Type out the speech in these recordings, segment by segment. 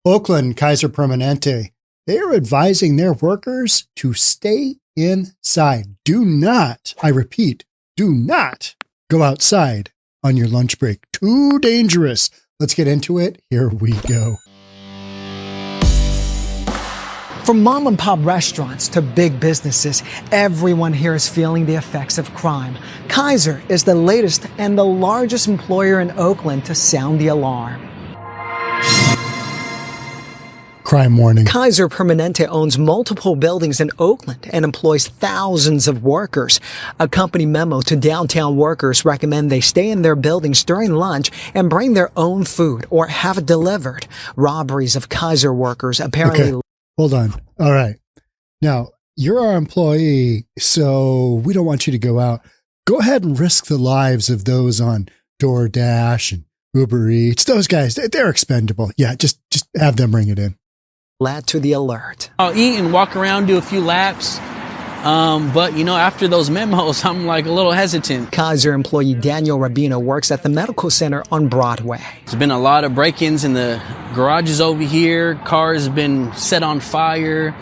Oakland Kaiser Permanente, they are advising their workers to stay inside. Do not, I repeat, do not go outside on your lunch break. Too dangerous. Let's get into it. Here we go. From mom and pop restaurants to big businesses, everyone here is feeling the effects of crime. Kaiser is the latest and the largest employer in Oakland to sound the alarm. Crime warning. Kaiser Permanente owns multiple buildings in Oakland and employs thousands of workers. A company memo to downtown workers recommend they stay in their buildings during lunch and bring their own food or have it delivered. Robberies of Kaiser workers apparently... Okay. Hold on. All right. Now, you're our employee, so we don't want you to go out. Go ahead and risk the lives of those on DoorDash and Uber Eats. Those guys, they're expendable. Yeah, just have them bring it in. Led to the alert. I'll eat and walk around, do a few laps. But, after those memos, I'm like a little hesitant. Kaiser employee Daniel Rabino works at the medical center on Broadway. There's been a lot of break-ins in the garages over here. Cars have been set on fire.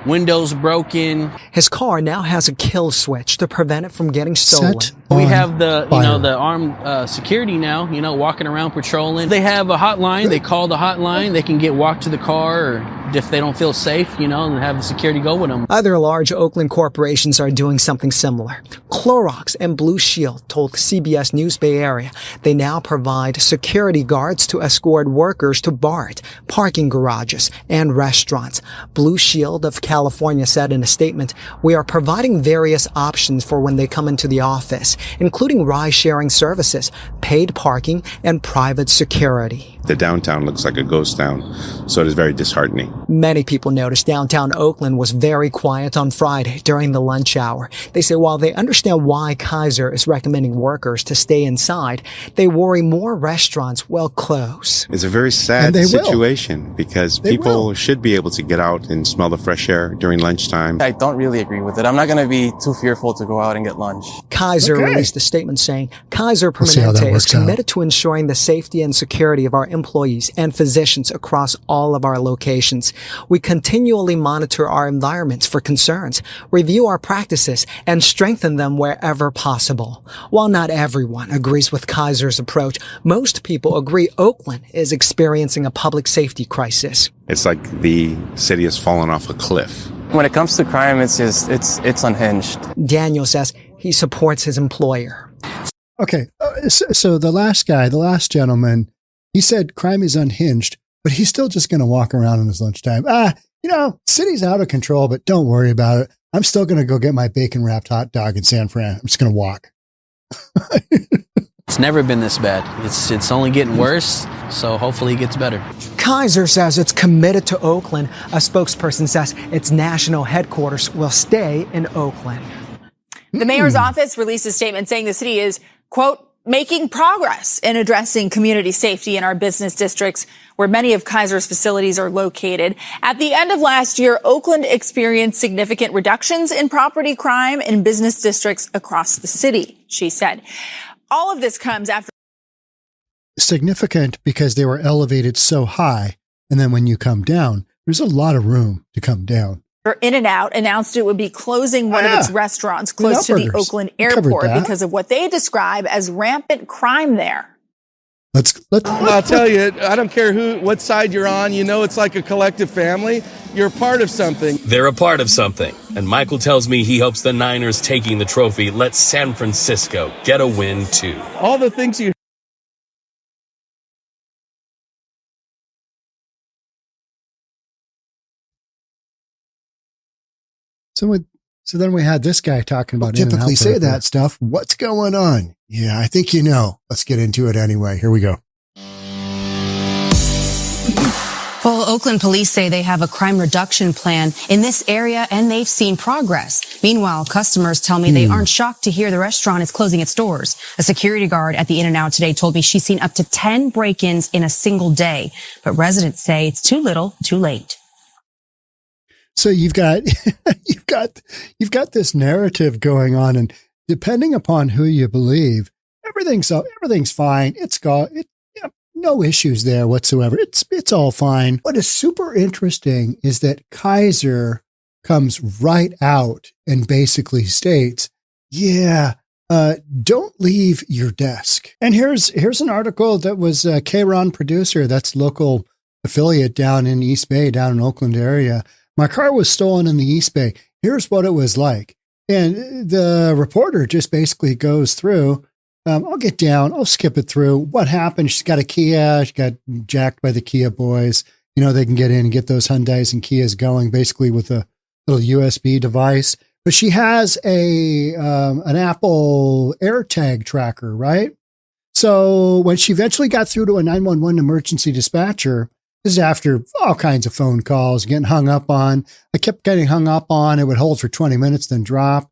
Windows broken. His car now has a kill switch to prevent it from getting stolen. We have the armed security now, walking around patrolling. They have a hotline. They call the hotline. They can get walked to the car, or if they don't feel safe, and have the security go with them. Other large Oakland corporations are doing something similar. Clorox and Blue Shield told CBS News Bay Area they now provide security guards to escort workers to BART, parking garages, and restaurants. Blue Shield of California said in a statement, "We are providing various options for when they come into the office, including ride-sharing services, paid parking, and private security." The downtown looks like a ghost town, so it is very disheartening. Many people noticed downtown Oakland was very quiet on Friday during the lunch hour. They say while they understand why Kaiser is recommending workers to stay inside, they worry more restaurants will close. It's a very sad situation because people should be able to get out and smell the fresh air during lunchtime. I don't really agree with it. I'm not going to be too fearful to go out and get lunch. Kaiser released a statement saying Kaiser Permanente is committed to ensuring the safety and security of our employees and physicians across all of our locations. We continually monitor our environments for concerns, review our practices, and strengthen them wherever possible. While not everyone agrees with Kaiser's approach, most people agree Oakland is experiencing a public safety crisis. It's like the city has fallen off a cliff. When it comes to crime, it's unhinged. Daniel says he supports his employer. Okay, so the last gentleman, he said crime is unhinged, but he's still just going to walk around on his lunchtime. City's out of control, but don't worry about it. I'm still going to go get my bacon-wrapped hot dog in San Fran. I'm just going to walk. It's never been this bad. It's only getting worse, so hopefully it gets better. Kaiser says it's committed to Oakland. A spokesperson says its national headquarters will stay in Oakland. The mayor's office released a statement saying the city is, quote, making progress in addressing community safety in our business districts where many of Kaiser's facilities are located. At the end of last year, Oakland experienced significant reductions in property crime in business districts across the city, she said. All of this comes after... Significant because they were elevated so high, and then when you come down, there's a lot of room to come down. In-N-Out announced it would be closing one of its restaurants close to the Oakland airport because of what they describe as rampant crime there. I'll tell you, I don't care what side you're on. It's like a collective family. You're a part of something. They're a part of something. And Michael tells me he hopes the Niners taking the trophy lets San Francisco get a win too. All the things you... So then we had this guy talking about typically say that stuff. What's going on? Yeah, I think you know. Let's get into it anyway. Here we go. Well, Oakland police say they have a crime reduction plan in this area and they've seen progress. Meanwhile, customers tell me they aren't shocked to hear the restaurant is closing its doors. A security guard at the In-N-Out today told me she's seen up to 10 break-ins in a single day. But residents say it's too little, too late. So you've got this narrative going on, and depending upon who you believe, everything's fine. no issues there whatsoever. It's all fine. What is super interesting is that Kaiser comes right out and basically states, don't leave your desk. And here's an article that was K-Ron Producer, that's local affiliate down in East Bay, down in Oakland area. My car was stolen in the East Bay. Here's what it was like. And the reporter just basically goes through, I'll get down, I'll skip it through. What happened? She's got a Kia. She got jacked by the Kia boys. You know, they can get in and get those Hyundais and Kias going basically with a little USB device. But she has an Apple AirTag tracker, right? So when she eventually got through to a 911 emergency dispatcher, this is after all kinds of phone calls, getting hung up on. I kept getting hung up on. It would hold for 20 minutes, then drop.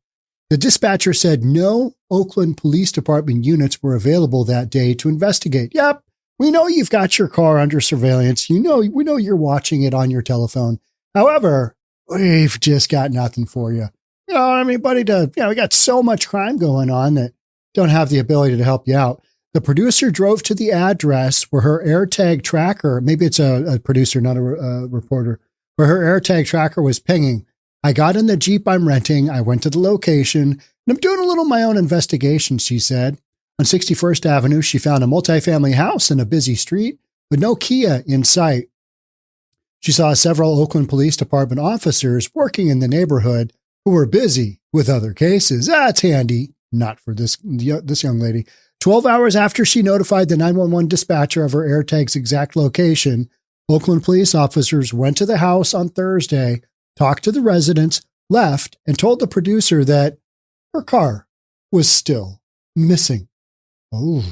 The dispatcher said no Oakland Police Department units were available that day to investigate. Yep, we know you've got your car under surveillance. We know you're watching it on your telephone. However, we've just got nothing for you. You know, I mean, buddy, we got so much crime going on that don't have the ability to help you out. The producer drove to the address where her AirTag tracker, maybe it's a producer, not a reporter, where her AirTag tracker was pinging. I got in the Jeep I'm renting. I went to the location and I'm doing a little of my own investigation, she said. On 61st Avenue, she found a multifamily house in a busy street with no Kia in sight. She saw several Oakland Police Department officers working in the neighborhood who were busy with other cases. That's handy. Not for this young lady. 12 hours after she notified the 911 dispatcher of her AirTag's exact location, Oakland police officers went to the house on Thursday, talked to the residents, left, and told the producer that her car was still missing. Oh,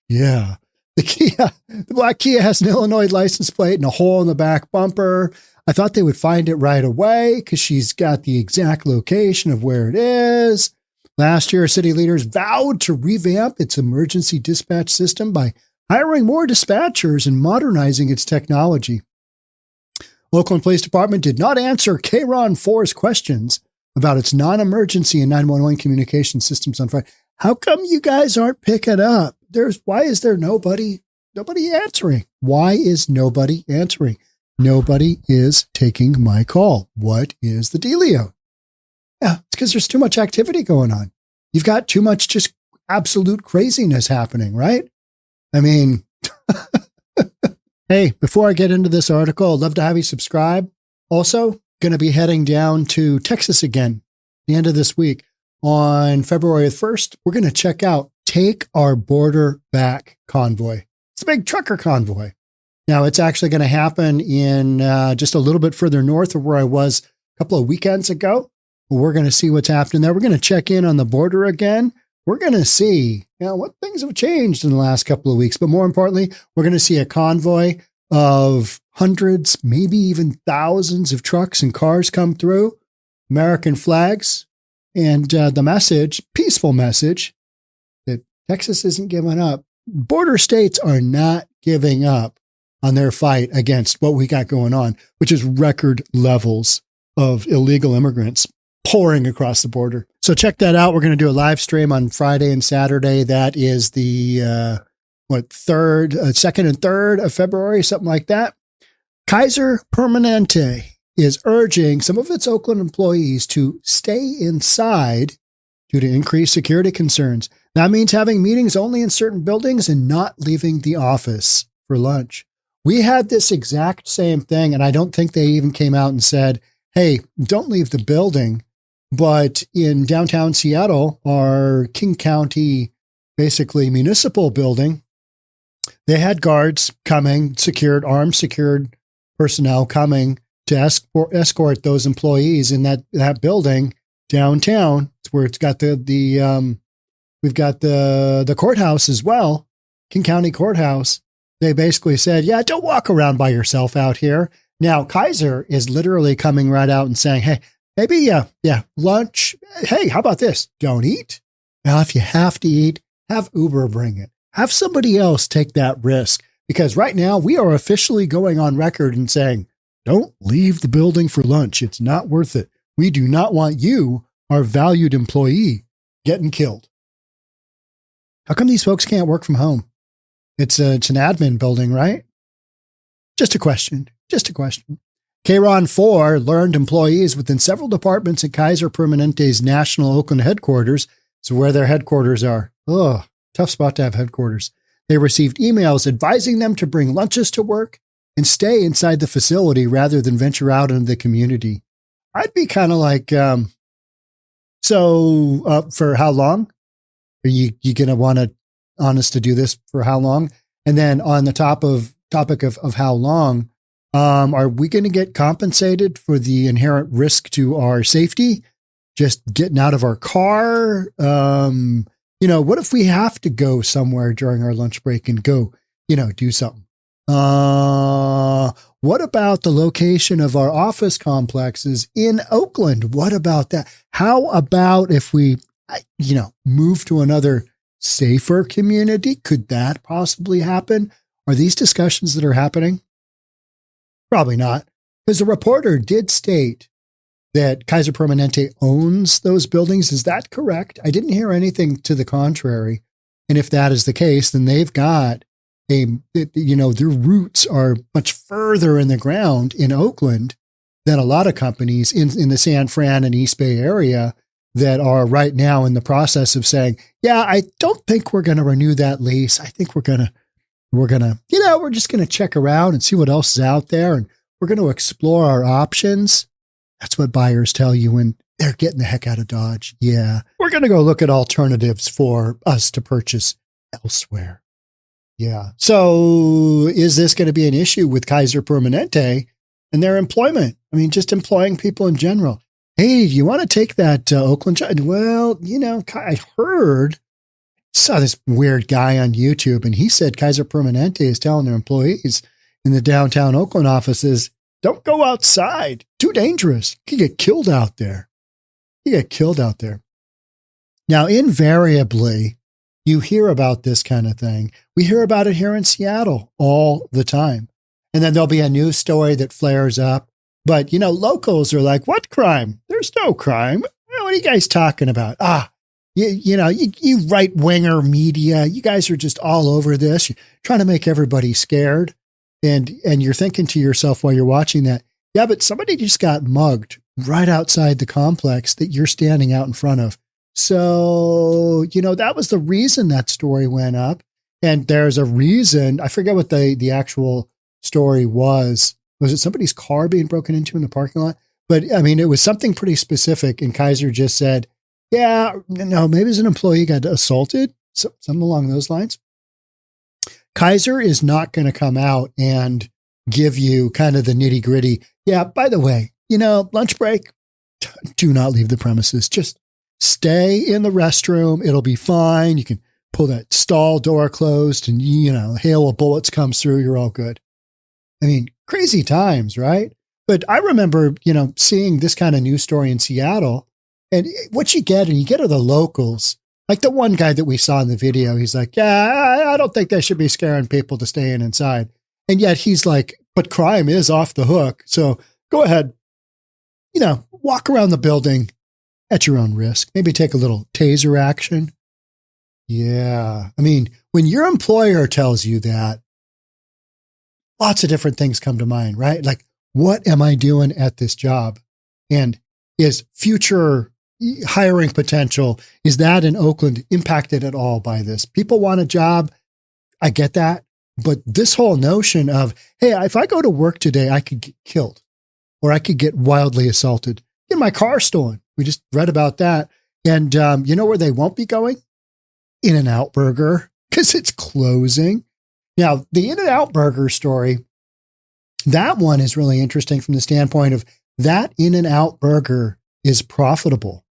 yeah. The black Kia has an Illinois license plate and a hole in the back bumper. I thought they would find it right away because she's got the exact location of where it is. Last year, city leaders vowed to revamp its emergency dispatch system by hiring more dispatchers and modernizing its technology. Oakland Police Department did not answer K-Ron 4's questions about its non-emergency and 911 communication systems on Friday. How come you guys aren't picking up? Why is there nobody answering? Why is nobody answering? Nobody is taking my call. What is the dealio? Yeah, it's because there's too much activity going on. You've got too much just absolute craziness happening, right? I mean, hey, before I get into this article, I'd love to have you subscribe. Also, going to be heading down to Texas again the end of this week. On February 1st, we're going to check out Take Our Border Back Convoy. It's a big trucker convoy. Now, it's actually going to happen in just a little bit further north of where I was a couple of weekends ago. We're going to see what's happening there. We're going to check in on the border again. We're going to see what things have changed in the last couple of weeks. But more importantly, we're going to see a convoy of hundreds, maybe even thousands of trucks and cars come through, American flags, and the message, peaceful message, that Texas isn't giving up. Border states are not giving up on their fight against what we got going on, which is record levels of illegal immigrants pouring across the border. So check that out. We're going to do a live stream on Friday and Saturday. That is the, 2nd and 3rd of February, something like that. Kaiser Permanente is urging some of its Oakland employees to stay inside due to increased security concerns. That means having meetings only in certain buildings and not leaving the office for lunch. We had this exact same thing, and I don't think they even came out and said, hey, don't leave the building. But in downtown Seattle, our King County, basically municipal building, they had guards coming, armed secured personnel coming to escort those employees in that building downtown. It's where it's got we've got the courthouse as well, King County Courthouse. They basically said, yeah, don't walk around by yourself out here. Now, Kaiser is literally coming right out and saying, hey, maybe, lunch. Hey, how about this? Don't eat. Now, if you have to eat, have Uber bring it. Have somebody else take that risk. Because right now, we are officially going on record and saying, don't leave the building for lunch. It's not worth it. We do not want you, our valued employee, getting killed. How come these folks can't work from home? It's an admin building, right? Just a question. Kron 4 learned employees within several departments at Kaiser Permanente's national Oakland headquarters, so where their headquarters are. Oh, tough spot to have headquarters. They received emails advising them to bring lunches to work and stay inside the facility rather than venture out into the community. I'd be kind of like, for how long? Are you going to want us to do this for how long? And then on the topic of how long, are we going to get compensated for the inherent risk to our safety? Just getting out of our car? What if we have to go somewhere during our lunch break and go, do something? What about the location of our office complexes in Oakland? What about that? How about if we, move to another safer community? Could that possibly happen? Are these discussions that are happening? Probably not, because the reporter did state that Kaiser Permanente owns those buildings. Is that correct? I didn't hear anything to the contrary. And if that is the case, then they've got their roots are much further in the ground in Oakland than a lot of companies in the San Fran and East Bay area that are right now in the process of saying, yeah, I don't think we're going to renew that lease. I think we're just going to check around and see what else is out there. And we're going to explore our options. That's what buyers tell you when they're getting the heck out of Dodge. Yeah, we're going to go look at alternatives for us to purchase elsewhere. Yeah. So is this going to be an issue with Kaiser Permanente and their employment? I mean, just employing people in general. Hey, do you want to take that Oakland job? Well, I saw this weird guy on YouTube, and he said Kaiser Permanente is telling their employees in the downtown Oakland offices, don't go outside. Too dangerous. You could get killed out there. Now, invariably, you hear about this kind of thing. We hear about it here in Seattle all the time. And then there'll be a news story that flares up. But, locals are like, what crime? There's no crime. What are you guys talking about? You right-winger media, you guys are just all over this. You're trying to make everybody scared. And you're thinking to yourself while you're watching that, yeah, but somebody just got mugged right outside the complex that you're standing out in front of. So, that was the reason that story went up. And there's a reason, I forget what the actual story was. Was it somebody's car being broken into in the parking lot? But I mean, it was something pretty specific. And Kaiser just said, yeah, no, maybe as an employee got assaulted, something along those lines. Kaiser is not going to come out and give you kind of the nitty gritty. Yeah, by the way, lunch break, do not leave the premises. Just stay in the restroom. It'll be fine. You can pull that stall door closed and, hail of bullets comes through. You're all good. I mean, crazy times, right? But I remember, seeing this kind of news story in Seattle, and what you get are the locals. Like the one guy that we saw in the video, he's like, yeah, I don't think they should be scaring people to stay inside. And yet he's like, but crime is off the hook. So go ahead, walk around the building at your own risk. Maybe take a little taser action. Yeah. I mean, when your employer tells you that, lots of different things come to mind, right? Like, what am I doing at this job? And is future hiring potential, is that in Oakland impacted at all by this? People want a job. I get that. But this whole notion of, hey, if I go to work today, I could get killed or I could get wildly assaulted, get my car stolen. We just read about that. And you know where they won't be going? In-N-Out Burger, because it's closing. Now, the In-N-Out Burger story, that one is really interesting from the standpoint of that In-N-Out Burger is profitable.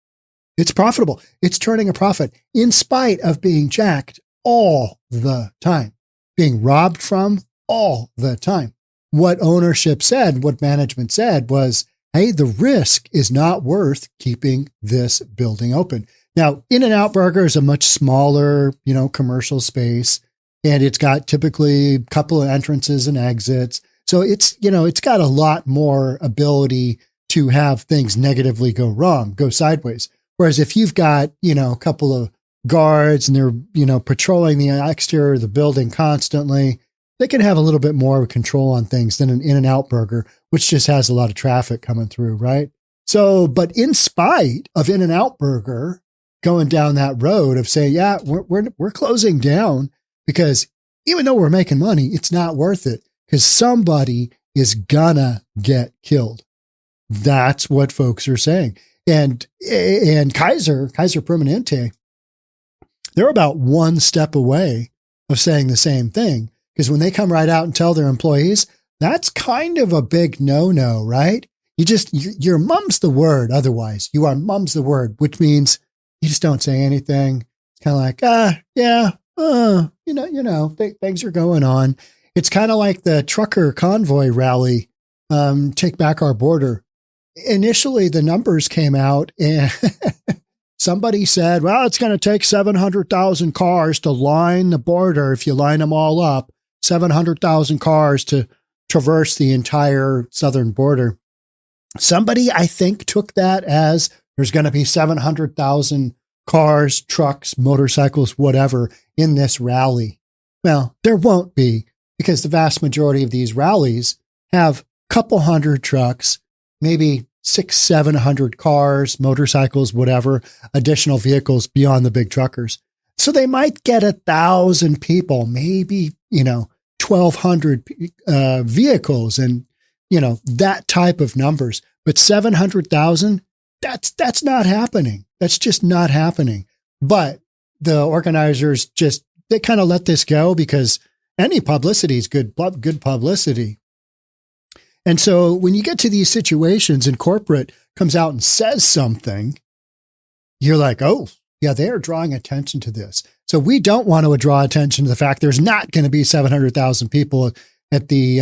It's profitable. It's turning a profit in spite of being jacked all the time, being robbed from all the time. What ownership said, what management said was, hey, the risk is not worth keeping this building open. Now, In-N-Out Burger is a much smaller, commercial space, and it's got typically a couple of entrances and exits. So it's got a lot more ability to have things negatively go wrong, go sideways. Whereas if you've got, a couple of guards and they're, patrolling the exterior of the building constantly, they can have a little bit more control on things than an In-N-Out burger, which just has a lot of traffic coming through, right? So, but in spite of In-N-Out burger going down that road of saying, yeah, we're closing down because even though we're making money, it's not worth it because somebody is gonna get killed. That's what folks are saying. And Kaiser Permanente, they're about one step away of saying the same thing. Because when they come right out and tell their employees, that's kind of a big no-no, right? Your mum's the word. Otherwise, you are mum's the word, which means you just don't say anything. It's kind of like, things are going on. It's kind of like the trucker convoy rally, Take Back Our Border. Initially, the numbers came out and somebody said, well, it's going to take 700,000 cars to line the border. If you line them all up, 700,000 cars to traverse the entire southern border. Somebody, I think, took that as there's going to be 700,000 cars, trucks, motorcycles, whatever in this rally. Well, there won't be because the vast majority of these rallies have a couple hundred trucks, maybe 600-700 cars, motorcycles, whatever, additional vehicles beyond the big truckers. So they might get 1,000 people, maybe, 1,200 vehicles and, that type of numbers. But 700,000, that's not happening. That's just not happening. But the organizers they kind of let this go because any publicity is good publicity. And so when you get to these situations and corporate comes out and says something, you're like, oh, yeah, they are drawing attention to this. So we don't want to draw attention to the fact there's not going to be 700,000 people at the,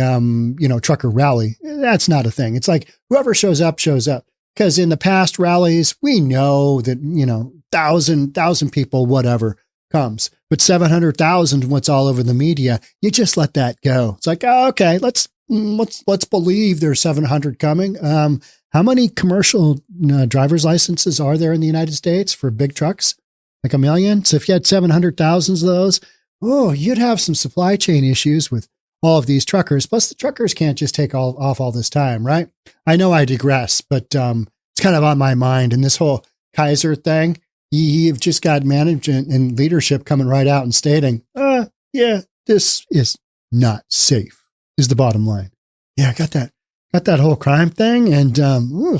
trucker rally. That's not a thing. It's like whoever shows up, shows up. Because in the past rallies, we know that, 1,000 people, whatever comes, but 700,000, what's all over the media, you just let that go. It's like, oh, okay, let's believe there's 700 coming. How many commercial driver's licenses are there in the United States for big trucks? Like 1 million. So if you had 700,000 of those, you'd have some supply chain issues with all of these truckers. Plus the truckers can't just take off all this time, right? I know I digress, but it's kind of on my mind. And this whole Kaiser thing, you've just got management and leadership coming right out and stating, yeah, this is not safe, is the bottom line. Yeah, I got that whole crime thing. And you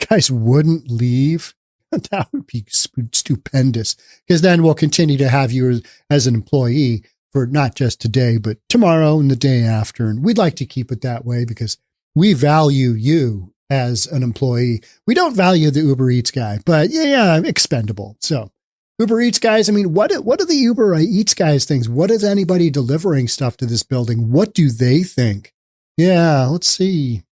guys wouldn't leave. That would be stupendous, because then we'll continue to have you as an employee for not just today, but tomorrow and the day after. And we'd like to keep it that way because we value you as an employee. We don't value the Uber Eats guy, but yeah, expendable. So Uber Eats guys, I mean, what do the Uber Eats guys think? What is anybody delivering stuff to this building? What do they think? Yeah, let's see.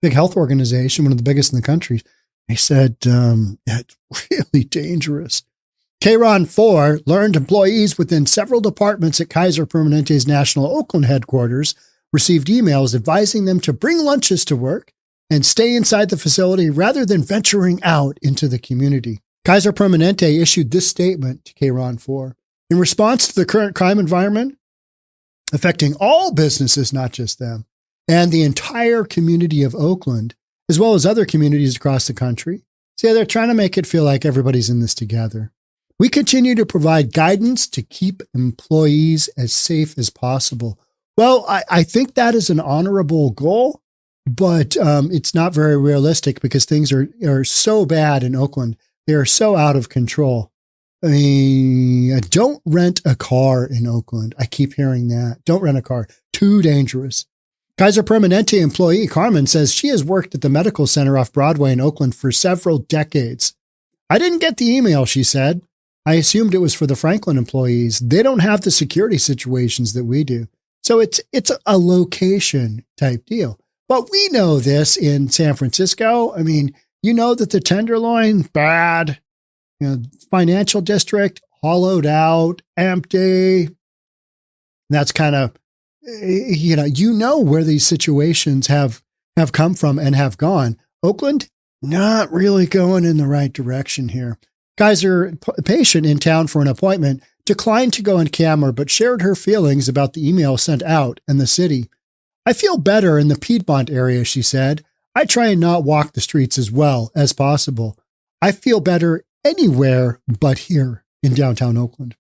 Big health organization, one of the biggest in the country. They said it's really dangerous. Kron 4 learned employees within several departments at Kaiser Permanente's national Oakland headquarters received emails advising them to bring lunches to work and stay inside the facility rather than venturing out into the community. Kaiser Permanente issued this statement to Kron 4. In response to the current crime environment affecting all businesses, not just them, and the entire community of Oakland, as well as other communities across the country. So they're trying to make it feel like everybody's in this together. We continue to provide guidance to keep employees as safe as possible. Well, I think that is an honorable goal, but it's not very realistic because things are so bad in Oakland. They are so out of control. I mean, don't rent a car in Oakland. I keep hearing that. Don't rent a car. Too dangerous. Kaiser Permanente employee Carmen says she has worked at the medical center off Broadway in Oakland for several decades. I didn't get the email, she said. I assumed it was for the Franklin employees. They don't have the security situations that we do. So it's a location type deal. But we know this in San Francisco. I mean, you know that the Tenderloin, bad, financial district, hollowed out, empty. That's kind of, where these situations have come from and have gone. Oakland, not really going in the right direction here. Kaiser patient in town for an appointment declined to go on camera, but shared her feelings about the email sent out and the city. I feel better in the Piedmont area, she said. I try and not walk the streets as well as possible. I feel better anywhere but here in downtown Oakland.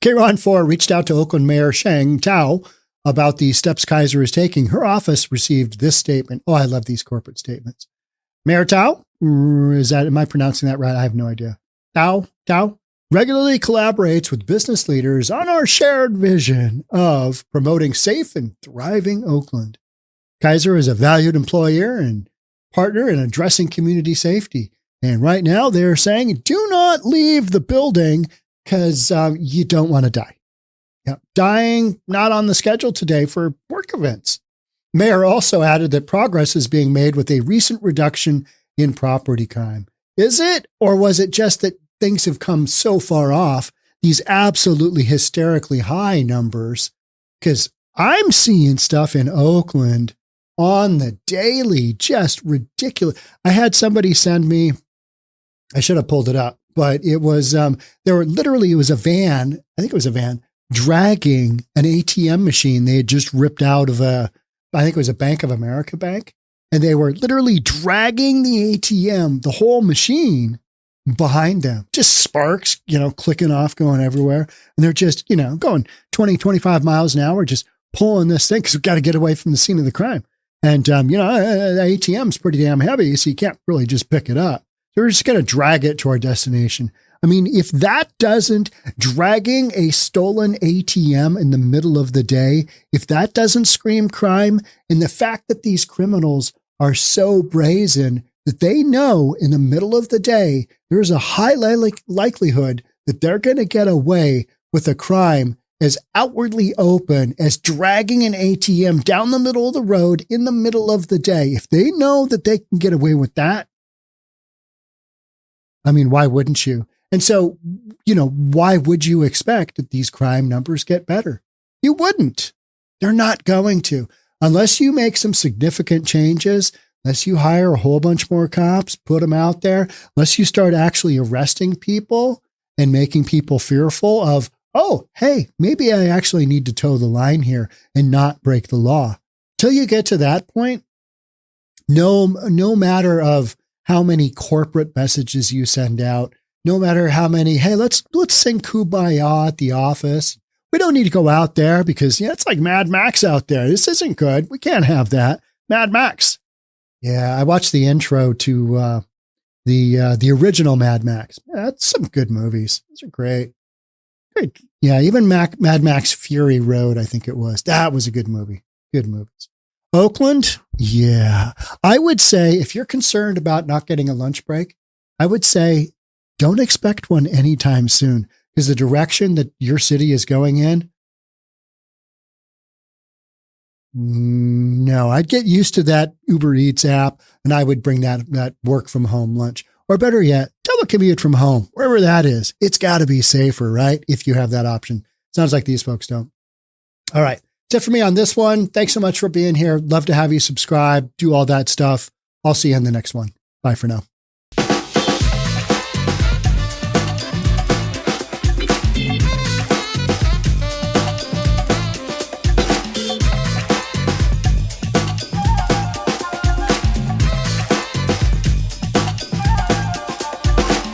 KRON4 reached out to Oakland Mayor Sheng Tao about the steps Kaiser is taking. Her office received this statement. Oh, I love these corporate statements. Mayor Tao, am I pronouncing that right? I have no idea. Tao regularly collaborates with business leaders on our shared vision of promoting safe and thriving Oakland. Kaiser is a valued employer and partner in addressing community safety. And right now they're saying, do not leave the building because you don't want to die. Yeah, dying not on the schedule today for work events. Mayor also added that progress is being made with a recent reduction in property crime. Is it, or was it just that things have come so far off, these absolutely hysterically high numbers? Because I'm seeing stuff in Oakland on the daily, just ridiculous. I had somebody send me, I should have pulled it up, but it was, it was a van, I think it was a van, dragging an ATM machine they had just ripped out of I think it was a Bank of America bank. And they were literally dragging the ATM, the whole machine, behind them. Just sparks, clicking off, going everywhere. And they're just, going 20, 25 miles an hour, just pulling this thing because we've got to get away from the scene of the crime. And, the ATM is pretty damn heavy, so you can't really just pick it up. So we're just going to drag it to our destination. I mean, if that doesn't, dragging a stolen ATM in the middle of the day, if that doesn't scream crime, and the fact that these criminals are so brazen that they know in the middle of the day, there's a high likelihood that they're going to get away with a crime as outwardly open as dragging an ATM down the middle of the road in the middle of the day. If they know that they can get away with that, I mean, why wouldn't you? And so, why would you expect that these crime numbers get better? You wouldn't. They're not going to. Unless you make some significant changes, unless you hire a whole bunch more cops, put them out there, unless you start actually arresting people and making people fearful of, oh, hey, maybe I actually need to toe the line here and not break the law. Till you get to that point, no matter of how many corporate messages you send out, no matter how many, hey, let's sing Kumbaya at the office. We don't need to go out there because, it's like Mad Max out there. This isn't good. We can't have that. Mad Max. Yeah, I watched the intro to the original Mad Max. That's some good movies. Those are great. Great. Yeah, even Mad Max Fury Road, I think it was. That was a good movie. Good movies. Oakland, yeah. I would say if you're concerned about not getting a lunch break, I would say don't expect one anytime soon because the direction that your city is going in, no, I'd get used to that Uber Eats app and I would bring that work from home lunch. Or better yet, telecommute from home, wherever that is. It's got to be safer, right? If you have that option. Sounds like these folks don't. All right. That's it for me on this one. Thanks so much for being here. Love to have you subscribe, do all that stuff. I'll see you in the next one. Bye for now.